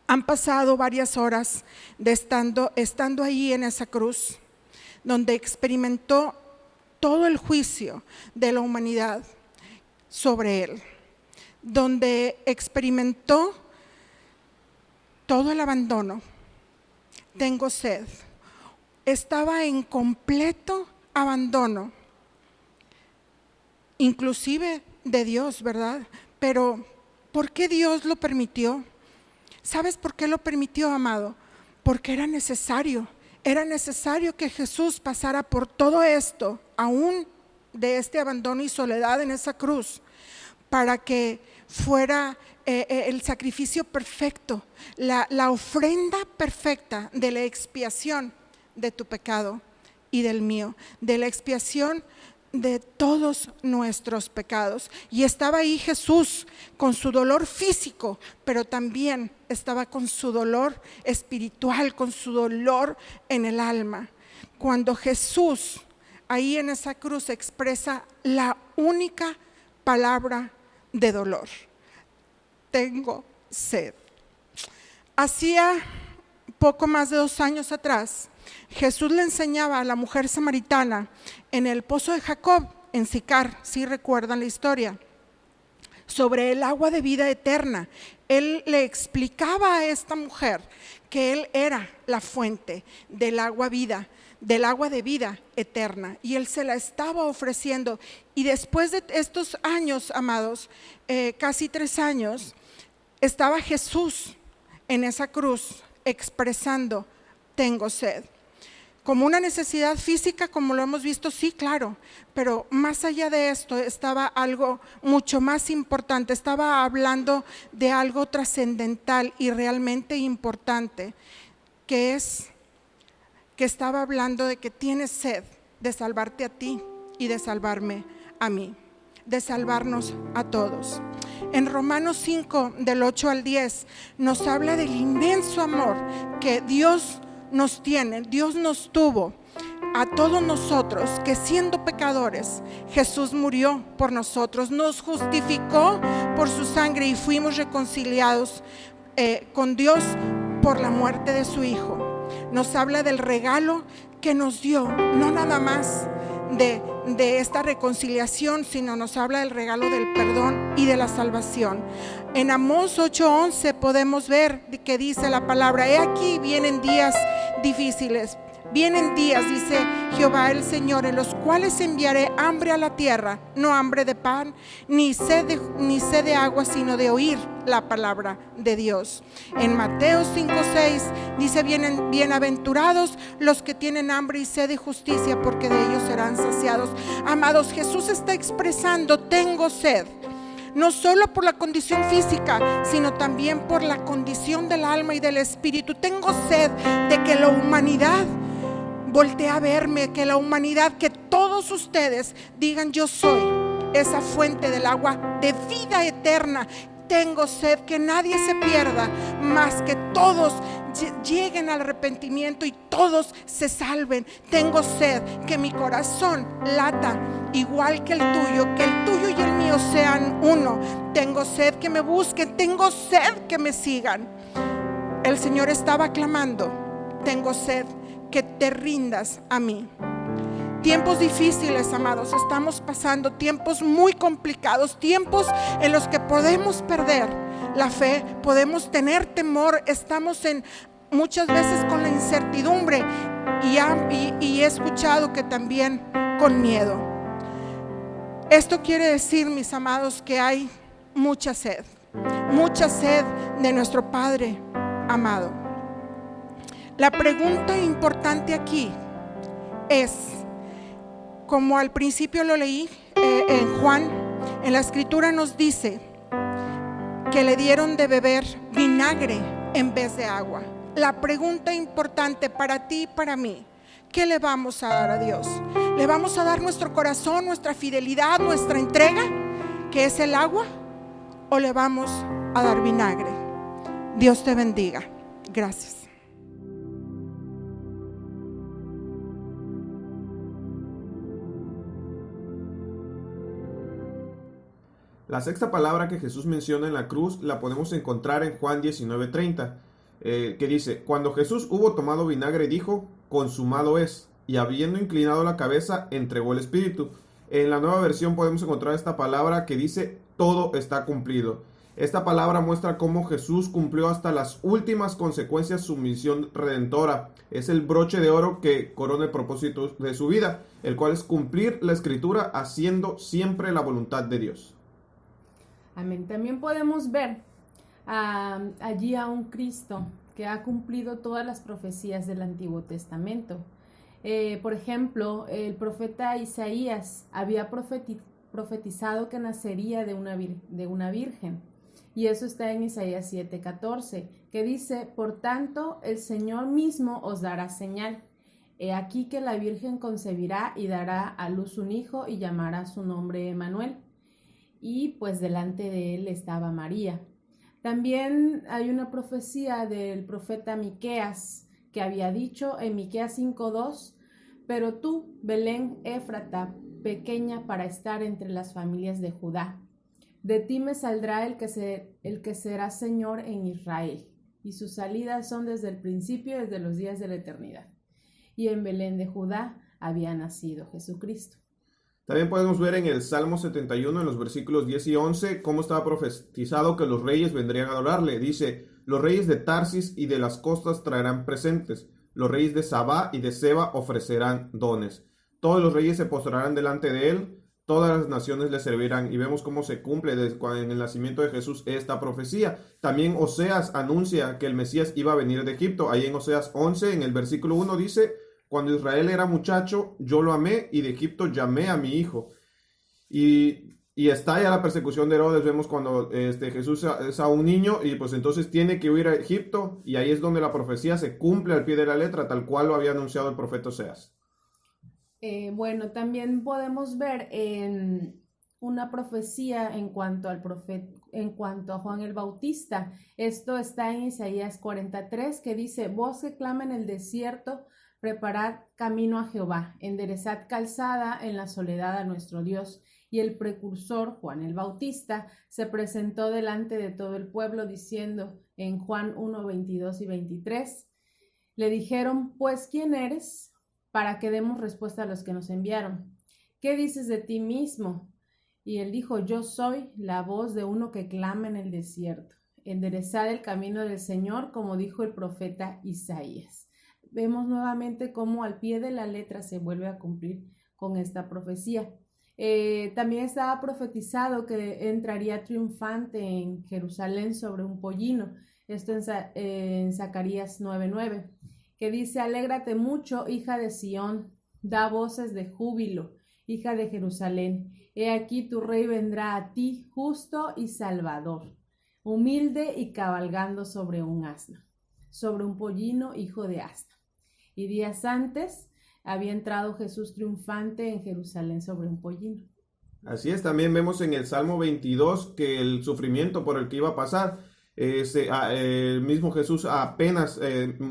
Han pasado varias horas de estando ahí en esa cruz, donde experimentó todo el juicio de la humanidad sobre Él, donde experimentó todo el abandono. Tengo sed. Estaba en completo abandono, inclusive de Dios, ¿verdad? Pero ¿por qué Dios lo permitió? ¿Sabes por qué lo permitió, amado? Porque era necesario que Jesús pasara por todo esto, aún de este abandono y soledad en esa cruz, para que fuera el sacrificio perfecto, la ofrenda perfecta de la expiación de tu pecado y del mío, de la expiación de todos nuestros pecados. Y estaba ahí Jesús con su dolor físico, pero también estaba con su dolor espiritual, con su dolor en el alma. Cuando Jesús ahí en esa cruz expresa la única palabra de dolor: tengo sed. Hacía poco más de 2 años atrás, Jesús le enseñaba a la mujer samaritana en el pozo de Jacob, en Sicar, si recuerdan la historia, sobre el agua de vida eterna. Él le explicaba a esta mujer que Él era la fuente del agua de vida eterna, y Él se la estaba ofreciendo. Y después de estos años, amados, casi 3 años, estaba Jesús en esa cruz expresando: tengo sed. Como una necesidad física, como lo hemos visto, sí, claro, pero más allá de esto estaba algo mucho más importante. Estaba hablando de algo trascendental y realmente importante, que estaba hablando de que tienes sed de salvarte a ti y de salvarme a mí, de salvarnos a todos. En Romanos 5, del 8 al 10, nos habla del inmenso amor que Dios nos tiene, Dios nos tuvo a todos nosotros, que siendo pecadores, Jesús murió por nosotros, nos justificó por su sangre y fuimos reconciliados con Dios por la muerte de su Hijo. Nos habla del regalo que nos dio, no nada más de esta reconciliación, sino nos habla del regalo del perdón y de la salvación. En Amós 8:11 podemos ver que dice la palabra: he aquí vienen días difíciles, vienen días, dice Jehová el Señor, en los cuales enviaré hambre a la tierra, no hambre de pan, ni sed de agua, sino de oír la palabra de Dios. En Mateo 5:6 dice: bienaventurados los que tienen hambre y sed de justicia, porque de ellos serán saciados. Amados, Jesús está expresando: tengo sed, no solo por la condición física, sino también por la condición del alma y del espíritu. Tengo sed de que la humanidad voltee a verme, que la humanidad, que todos ustedes digan: yo soy esa fuente del agua de vida eterna. Tengo sed que nadie se pierda, mas que todos lleguen al arrepentimiento y todos se salven. Tengo sed que mi corazón lata igual que el tuyo y el mío sean uno. Tengo sed que me busquen, tengo sed que me sigan. El Señor estaba clamando: tengo sed que te rindas a mí. Tiempos difíciles, amados, estamos pasando tiempos muy complicados, tiempos en los que podemos perder la fe, podemos tener temor, estamos muchas veces con la incertidumbre y he escuchado que también con miedo. Esto quiere decir, mis amados, que hay mucha sed de nuestro Padre amado. La pregunta importante aquí es, como al principio lo leí en Juan, en la escritura nos dice que le dieron de beber vinagre en vez de agua. La pregunta importante para ti y para mí: ¿qué le vamos a dar a Dios? ¿Le vamos a dar nuestro corazón, nuestra fidelidad, nuestra entrega, que es el agua? ¿O le vamos a dar vinagre? Dios te bendiga. Gracias. La sexta palabra que Jesús menciona en la cruz la podemos encontrar en Juan 19:30, que dice: cuando Jesús hubo tomado vinagre, dijo: consumado es, y habiendo inclinado la cabeza, entregó el espíritu. En la Nueva Versión podemos encontrar esta palabra que dice: todo está cumplido. Esta palabra muestra cómo Jesús cumplió hasta las últimas consecuencias su misión redentora. Es el broche de oro que corona el propósito de su vida, el cual es cumplir la Escritura haciendo siempre la voluntad de Dios. Amén. También podemos ver allí a un Cristo que ha cumplido todas las profecías del Antiguo Testamento. Por ejemplo, el profeta Isaías había profetizado que nacería de una virgen. Y eso está en Isaías 7:14, que dice: por tanto, el Señor mismo os dará señal. He aquí que la virgen concebirá y dará a luz un hijo y llamará su nombre Emmanuel. Y pues delante de él estaba María. También hay una profecía del profeta Miqueas que había dicho en Miqueas 5:2: pero tú, Belén Éfrata, pequeña para estar entre las familias de Judá, de ti me saldrá el que será Señor en Israel, y sus salidas son desde el principio, desde los días de la eternidad. Y en Belén de Judá había nacido Jesucristo. También podemos ver en el Salmo 71, en los versículos 10 y 11, cómo estaba profetizado que los reyes vendrían a adorarle. Dice: los reyes de Tarsis y de las costas traerán presentes, los reyes de Sabá y de Seba ofrecerán dones. Todos los reyes se postrarán delante de él, todas las naciones le servirán. Y vemos cómo se cumple en el nacimiento de Jesús esta profecía. También Oseas anuncia que el Mesías iba a venir de Egipto. Ahí en Oseas 11, en el versículo 1 dice: cuando Israel era muchacho, yo lo amé, y de Egipto llamé a mi hijo. Y estalla la persecución de Herodes. Vemos cuando Jesús es a un niño, y pues entonces tiene que huir a Egipto, y ahí es donde la profecía se cumple al pie de la letra, tal cual lo había anunciado el profeta Oseas. Bueno, también podemos ver en una profecía en cuanto a Juan el Bautista. Esto está en Isaías 43, que dice: voz que clama en el desierto, preparad camino a Jehová, enderezad calzada en la soledad a nuestro Dios. Y el precursor, Juan el Bautista, se presentó delante de todo el pueblo diciendo en Juan 1, 22 y 23, le dijeron: pues, ¿quién eres? Para que demos respuesta a los que nos enviaron. ¿Qué dices de ti mismo? Y él dijo: yo soy la voz de uno que clama en el desierto. Enderezad el camino del Señor, como dijo el profeta Isaías. Vemos nuevamente cómo al pie de la letra se vuelve a cumplir con esta profecía. También estaba profetizado que entraría triunfante en Jerusalén sobre un pollino. Esto en Zacarías 9:9, que dice: alégrate mucho, hija de Sión, da voces de júbilo, hija de Jerusalén. He aquí tu rey vendrá a ti, justo y salvador, humilde y cabalgando sobre un asno, sobre un pollino, hijo de asna. Y días antes había entrado Jesús triunfante en Jerusalén sobre un pollino. Así es, también vemos en el Salmo 22 que el sufrimiento por el que iba a pasar, el mismo Jesús apenas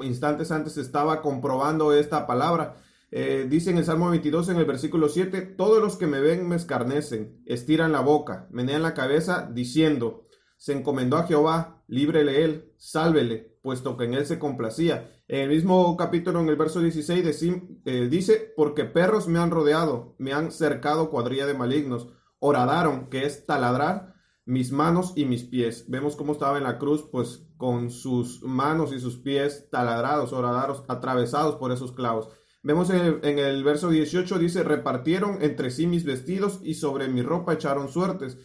instantes antes estaba comprobando esta palabra. Dice en el Salmo 22, en el versículo 7, todos los que me ven me escarnecen, estiran la boca, menean la cabeza, diciendo: se encomendó a Jehová, líbrele él, sálvele, puesto que en él se complacía. En el mismo capítulo, en el verso 16, dice: porque perros me han rodeado, me han cercado cuadrilla de malignos, horadaron, que es taladrar, mis manos y mis pies. Vemos cómo estaba en la cruz, pues con sus manos y sus pies taladrados, horadados, atravesados por esos clavos. Vemos en el verso 18, dice: repartieron entre sí mis vestidos y sobre mi ropa echaron suertes.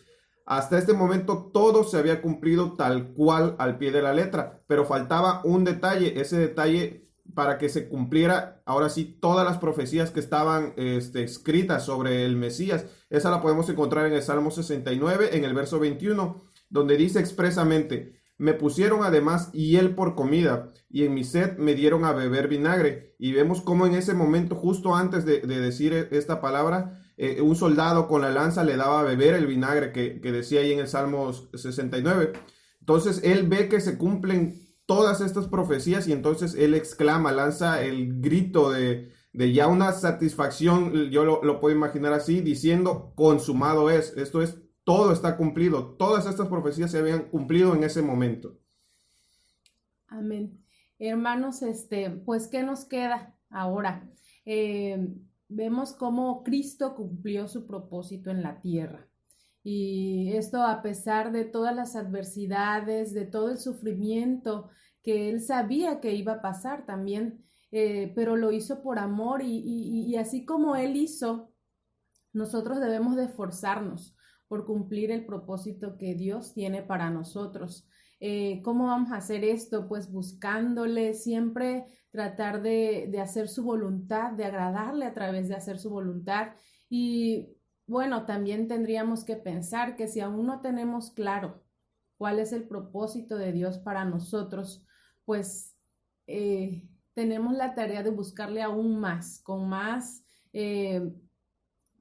Hasta este momento todo se había cumplido tal cual al pie de la letra, pero faltaba un detalle, ese detalle para que se cumpliera ahora sí todas las profecías que estaban escritas sobre el Mesías. Esa la podemos encontrar en el Salmo 69, en el verso 21, donde dice expresamente: Me pusieron además hiel por comida, y en mi sed me dieron a beber vinagre. Y vemos cómo en ese momento, justo antes de decir esta palabra, un soldado con la lanza le daba a beber el vinagre que decía ahí en el Salmo 69. Entonces él ve que se cumplen todas estas profecías y entonces él exclama, lanza el grito de ya una satisfacción, yo lo puedo imaginar así, diciendo, consumado es. Esto es, todo está cumplido. Todas estas profecías se habían cumplido en ese momento. Amén. Hermanos, pues, ¿qué nos queda ahora? Vemos cómo Cristo cumplió su propósito en la tierra. Y esto a pesar de todas las adversidades, de todo el sufrimiento que Él sabía que iba a pasar también, pero lo hizo por amor y así como Él hizo, nosotros debemos de esforzarnos por cumplir el propósito que Dios tiene para nosotros. ¿Cómo vamos a hacer esto? Pues buscándole, siempre tratar de hacer su voluntad, de agradarle a través de hacer su voluntad. Y bueno, también tendríamos que pensar que si aún no tenemos claro cuál es el propósito de Dios para nosotros, pues tenemos la tarea de buscarle aún más, con más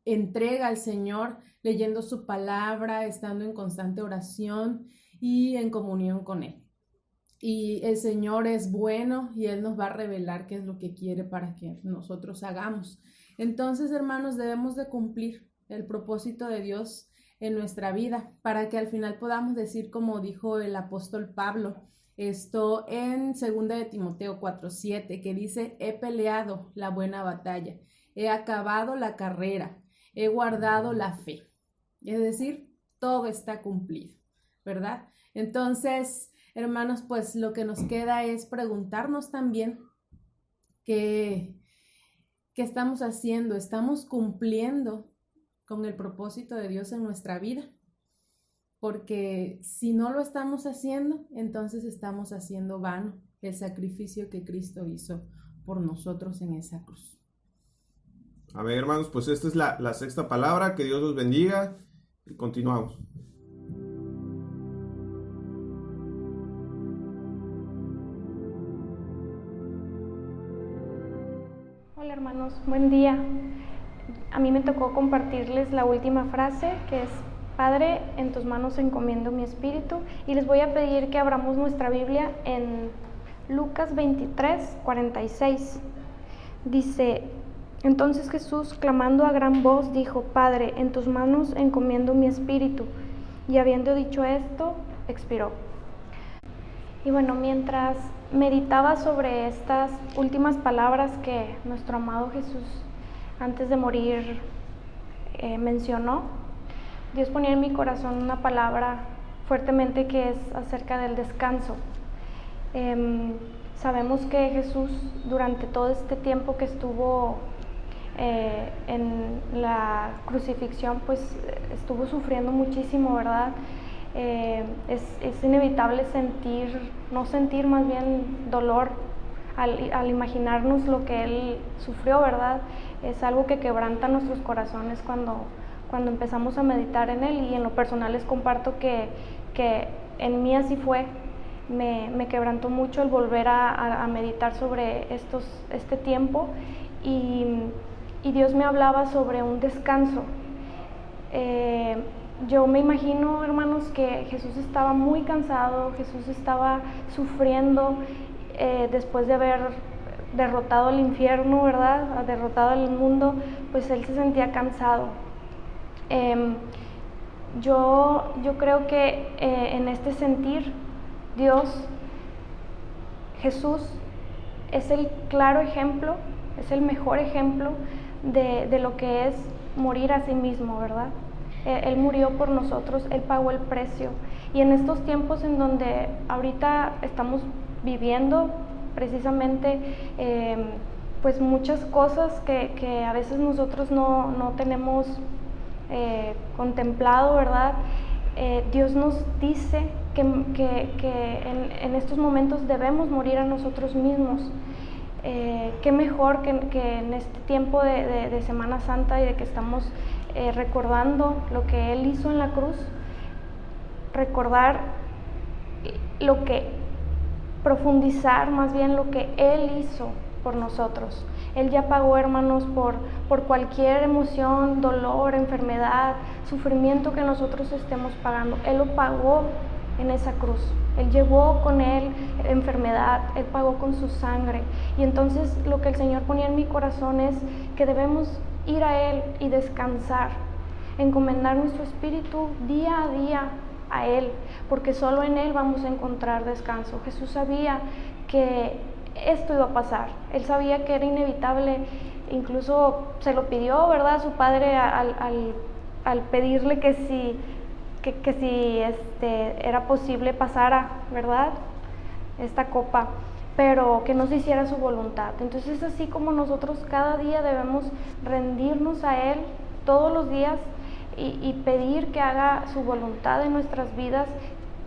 entrega al Señor, leyendo su palabra, estando en constante oración y en comunión con Él. Y el Señor es bueno y Él nos va a revelar qué es lo que quiere para que nosotros hagamos. Entonces, hermanos, debemos de cumplir el propósito de Dios en nuestra vida para que al final podamos decir, como dijo el apóstol Pablo, esto en 2 de Timoteo 4:7, que dice, he peleado la buena batalla, he acabado la carrera, he guardado la fe. Es decir, todo está cumplido, ¿verdad? Entonces, hermanos, pues lo que nos queda es preguntarnos también qué estamos haciendo, estamos cumpliendo con el propósito de Dios en nuestra vida, porque si no lo estamos haciendo, entonces estamos haciendo vano el sacrificio que Cristo hizo por nosotros en esa cruz. Amén, hermanos, pues esta es la sexta palabra. Que Dios los bendiga y continuamos. Hola hermanos, buen día. A mí me tocó compartirles la última frase, que es: Padre, en tus manos encomiendo mi espíritu, y les voy a pedir que abramos nuestra Biblia en Lucas 23:46. Dice: entonces Jesús, clamando a gran voz, dijo: Padre, en tus manos encomiendo mi espíritu. Y habiendo dicho esto, expiró. Y bueno, mientras meditaba sobre estas últimas palabras que nuestro amado Jesús antes de morir mencionó, Dios ponía en mi corazón una palabra fuertemente que es acerca del descanso. Sabemos que Jesús, durante todo este tiempo que estuvo en la crucifixión, pues estuvo sufriendo muchísimo, ¿verdad? Es inevitable no sentir más bien dolor al imaginarnos lo que Él sufrió, ¿verdad? Es algo que quebranta nuestros corazones cuando empezamos a meditar en Él, y en lo personal les comparto que en mí así fue. Me quebrantó mucho el volver a meditar sobre este tiempo, y Dios me hablaba sobre un descanso. Yo me imagino, hermanos, que Jesús estaba muy cansado, Jesús estaba sufriendo después de haber derrotado el infierno, ¿verdad? Derrotado el mundo, pues Él se sentía cansado. Yo creo que en este sentir, Jesús es el claro ejemplo, es el mejor ejemplo de lo que es morir a sí mismo, ¿verdad? Él murió por nosotros, Él pagó el precio. Y en estos tiempos en donde ahorita estamos viviendo precisamente pues muchas cosas que a veces nosotros no tenemos contemplado, ¿verdad? Dios nos dice que en estos momentos debemos morir a nosotros mismos. Qué mejor que en este tiempo de Semana Santa y de que estamos recordando lo que Él hizo en la cruz, recordar profundizar más bien lo que Él hizo por nosotros. Él ya pagó, hermanos, por cualquier emoción, dolor, enfermedad, sufrimiento que nosotros estemos pagando. Él lo pagó en esa cruz. Él llevó con Él enfermedad, Él pagó con su sangre. Y entonces lo que el Señor ponía en mi corazón es que debemos ir a Él y descansar, encomendar nuestro espíritu día a día a Él, porque solo en Él vamos a encontrar descanso. Jesús sabía que esto iba a pasar, Él sabía que era inevitable, incluso se lo pidió, ¿verdad?, a su Padre al pedirle que si era posible pasara, ¿verdad?, esta copa, pero que no se hiciera su voluntad. Entonces, así como nosotros cada día debemos rendirnos a Él todos los días y pedir que haga su voluntad en nuestras vidas,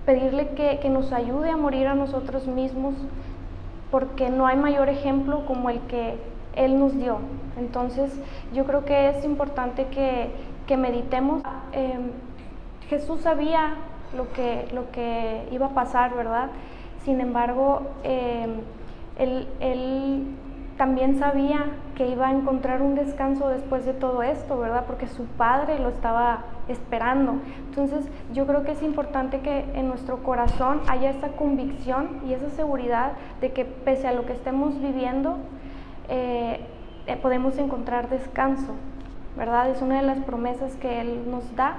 pedirle que nos ayude a morir a nosotros mismos, porque no hay mayor ejemplo como el que Él nos dio. Entonces, yo creo que es importante que meditemos. Jesús sabía lo que iba a pasar, ¿verdad? Sin embargo, él también sabía que iba a encontrar un descanso después de todo esto, ¿verdad? Porque su Padre lo estaba esperando. Entonces, yo creo que es importante que en nuestro corazón haya esa convicción y esa seguridad de que pese a lo que estemos viviendo, podemos encontrar descanso, ¿verdad? Es una de las promesas que Él nos da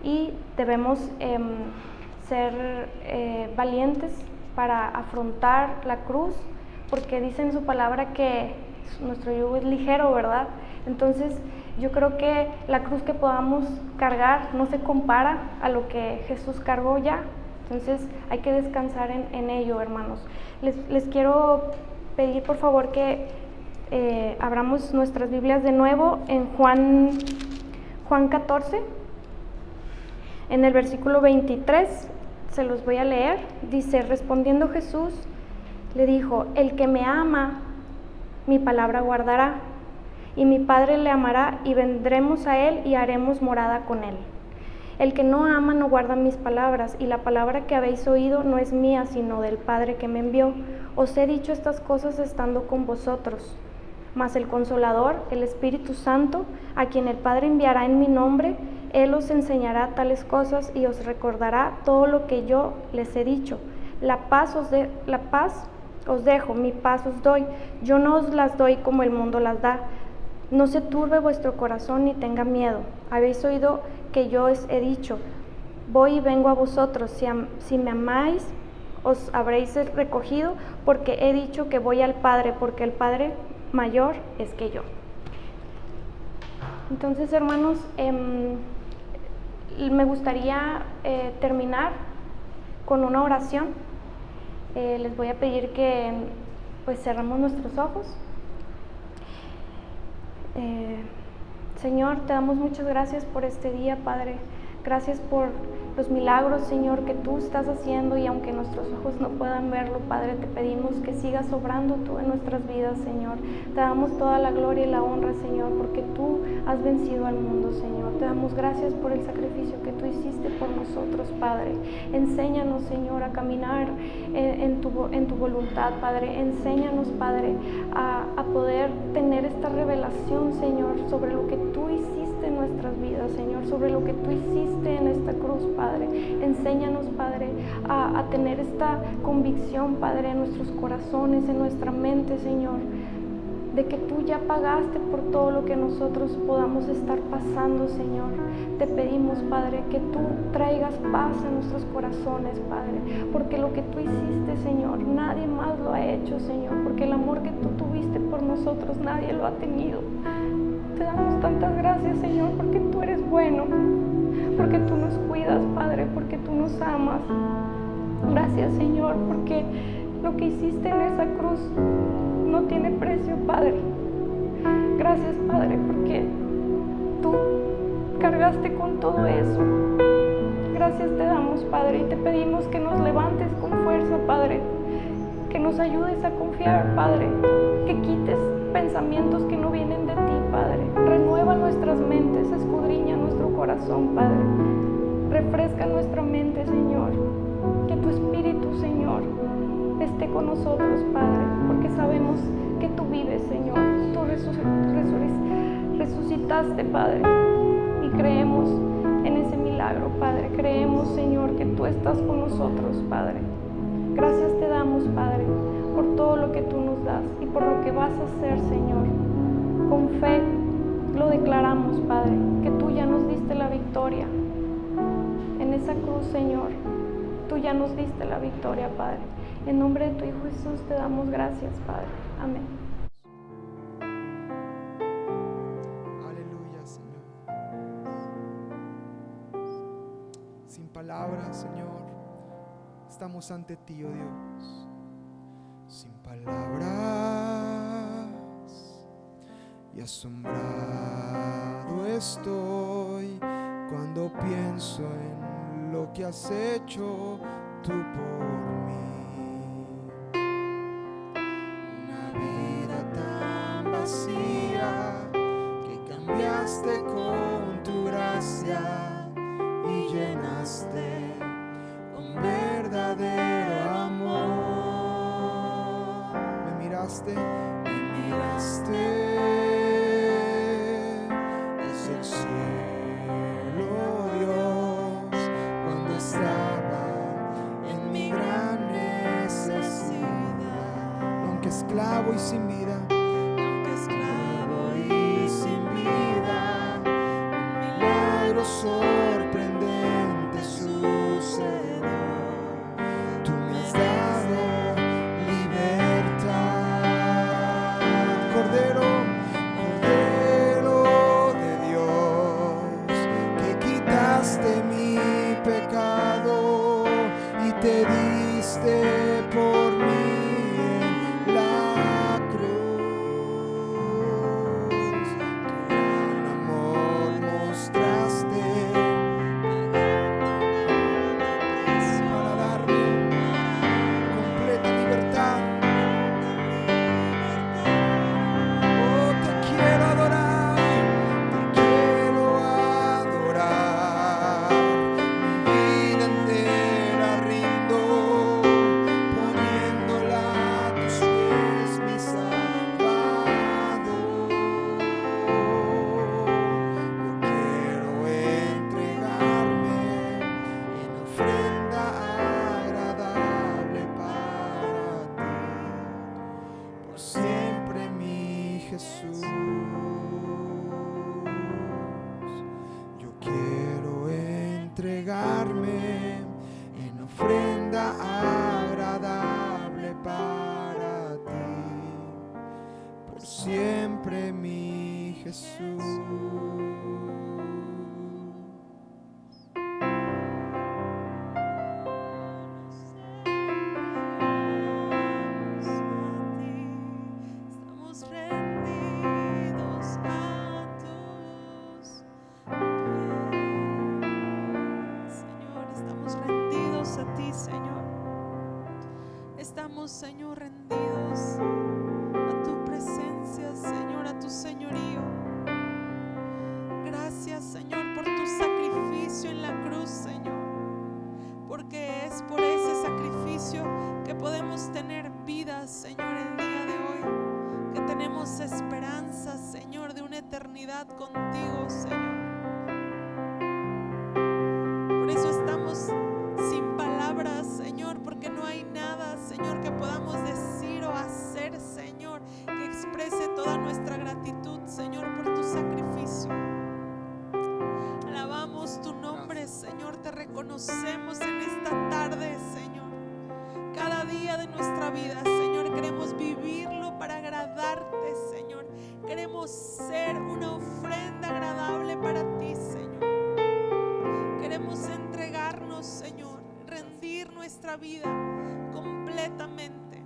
y debemos ser valientes para afrontar la cruz, porque dice en su palabra que nuestro yugo es ligero, ¿verdad? Entonces, yo creo que la cruz que podamos cargar no se compara a lo que Jesús cargó ya. Entonces, hay que descansar en ello, hermanos. Les quiero pedir, por favor, que abramos nuestras Biblias de nuevo en Juan 14, en el versículo 23, se los voy a leer. Dice: respondiendo Jesús, le dijo: el que me ama, mi palabra guardará, y mi Padre le amará, y vendremos a Él y haremos morada con Él. El que no ama no guarda mis palabras, y la palabra que habéis oído no es mía, sino del Padre que me envió. Os he dicho estas cosas estando con vosotros. Mas el Consolador, el Espíritu Santo, a quien el Padre enviará en mi nombre, Él os enseñará tales cosas y os recordará todo lo que yo les he dicho. La paz os dejo, mi paz os doy. Yo no os las doy como el mundo las da. No se turbe vuestro corazón ni tenga miedo. Habéis oído que yo os he dicho: voy y vengo a vosotros. Si me amáis, os habréis recogido, porque he dicho que voy al Padre, porque el Padre mayor es que yo. Entonces, hermanos, me gustaría terminar con una oración. Les voy a pedir que pues cerremos nuestros ojos. Señor, te damos muchas gracias por este día, Padre. Gracias por los milagros, Señor, que tú estás haciendo, y aunque nuestros ojos no puedan verlo, Padre, te pedimos que sigas obrando tú en nuestras vidas, Señor. Te damos toda la gloria y la honra, Señor, porque tú has vencido al mundo, Señor. Te damos gracias por el sacrificio que tú hiciste por nosotros, Padre. Enséñanos, Señor, a caminar en tu voluntad, Padre. Enséñanos, Padre, a poder tener esta revelación, Señor, sobre lo que tú hiciste en nuestras vidas, Señor, sobre lo que tú hiciste en esta cruz, Padre. Enséñanos, Padre, a tener esta convicción, Padre, en nuestros corazones, en nuestra mente, Señor, de que tú ya pagaste por todo lo que nosotros podamos estar pasando, Señor. Te pedimos, Padre, que tú traigas paz a nuestros corazones, Padre, porque lo que tú hiciste, Señor, nadie más lo ha hecho, Señor, porque el amor que tú tuviste por nosotros nadie lo ha tenido. Te damos tantas gracias, Señor, porque tú eres bueno, porque tú nos cuidas, Padre, porque tú nos amas. Gracias, Señor, porque lo que hiciste en esa cruz no tiene precio, Padre. Gracias, Padre, porque tú cargaste con todo eso. Gracias te damos, Padre, y te pedimos que nos levantes con fuerza, Padre, que nos ayudes a confiar, Padre, que quites pensamientos que no vienen de ti, Padre. Renueva nuestras mentes, escudriña nuestro corazón, Padre. Refresca nuestra mente, Señor. que tu Espíritu, Señor, esté con nosotros, Padre, porque sabemos que tú vives, Señor. Tú resucitaste, Padre, y creemos en ese milagro, Padre. Creemos, Señor, que tú estás con nosotros, Padre. Gracias te damos, Padre, por todo lo que tú nos das y por lo que vas a hacer, Señor. Con fe lo declaramos, Padre, que tú ya nos diste la victoria. En esa cruz, Señor, tú ya nos diste la victoria, Padre. En nombre de tu Hijo Jesús te damos gracias, Padre. Amén. Aleluya, Señor. Sin palabras, Señor, estamos ante ti, oh Dios. Sin palabras y asombrado estoy cuando pienso en lo que has hecho tú por mí. Una vida tan vacía que cambiaste con tu gracia y llenaste con verdadero amor. Me miraste desde el cielo, Dios, cuando estaba en mi gran necesidad. Aunque esclavo y sin vida, un milagro sorprendente sucedió. Tú me has dado libertad, Cordero de Dios, que quitaste mi pecado y te diste por mí en la cruz. Tu gran amor mostraste para darme completa libertad. Oh, te quiero adorar, mi vida entera rindo, poniéndola a tus pies, mi Salvador. Yo quiero entregarme en ofrenda agradable para ti, por siempre, mi Jesús. Yo quiero entregarme en ofrenda agradable para ti, por siempre, mi Jesús. Estamos rendidos a tus pies, Señor. Estamos rendidos a ti, Señor. Estamos, Señor, rendidos a tu presencia, Señor, a tu señorío. Gracias, Señor, por tu sacrificio en la cruz, Señor, porque es por ese sacrificio que podemos tener vida, Señor, el día de hoy, que tenemos esperanza, Señor, de una eternidad contigo, Señor. Por eso estamos sin palabras, Señor, porque no hay nada, Señor, que podamos decir o hacer, Señor, que exprese toda nuestra gratitud, Señor, por tu sacrificio. Alabamos tu nombre, Señor, te reconocemos en esta tarde, Señor. Cada día de nuestra vida, Señor, queremos vivirlo para agradarte, Señor. Queremos ser una ofrenda agradable para ti, Señor. Queremos entregarnos, Señor, rendir nuestra vida completamente.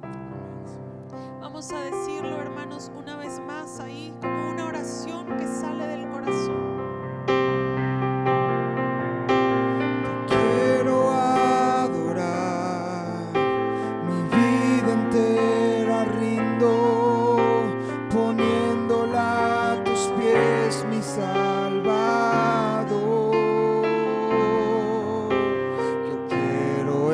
Vamos a decirlo, hermanos, una vez más ahí, como una oración que sale del corazón. Quiero adorar, mi vida entera rindo, poniéndola a tus pies, mi Salvador. Yo quiero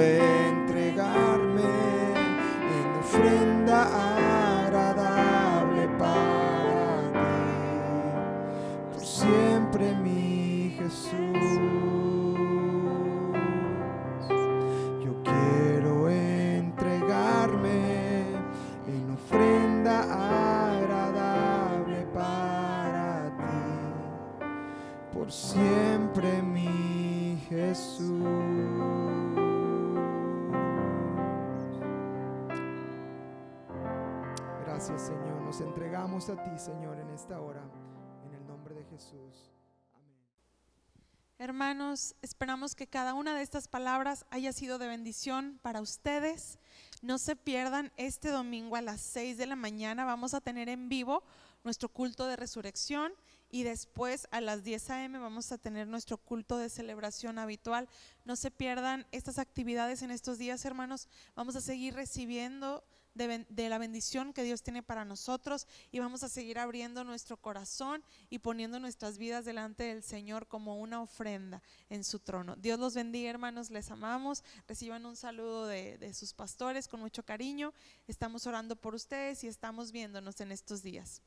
por siempre, mi Jesús. Gracias, Señor. Nos entregamos a ti, Señor, en esta hora, en el nombre de Jesús. Amén. Hermanos, esperamos que cada una de estas palabras haya sido de bendición para ustedes. No se pierdan este domingo a las 6 de la mañana. Vamos a tener en vivo nuestro culto de resurrección y después a las 10 a.m. vamos a tener nuestro culto de celebración habitual. No se pierdan estas actividades en estos días, hermanos. Vamos a seguir recibiendo de la bendición que Dios tiene para nosotros y vamos a seguir abriendo nuestro corazón y poniendo nuestras vidas delante del Señor como una ofrenda en su trono. Dios los bendiga, hermanos, les amamos. Reciban un saludo de sus pastores con mucho cariño. Estamos orando por ustedes y estamos viéndonos en estos días.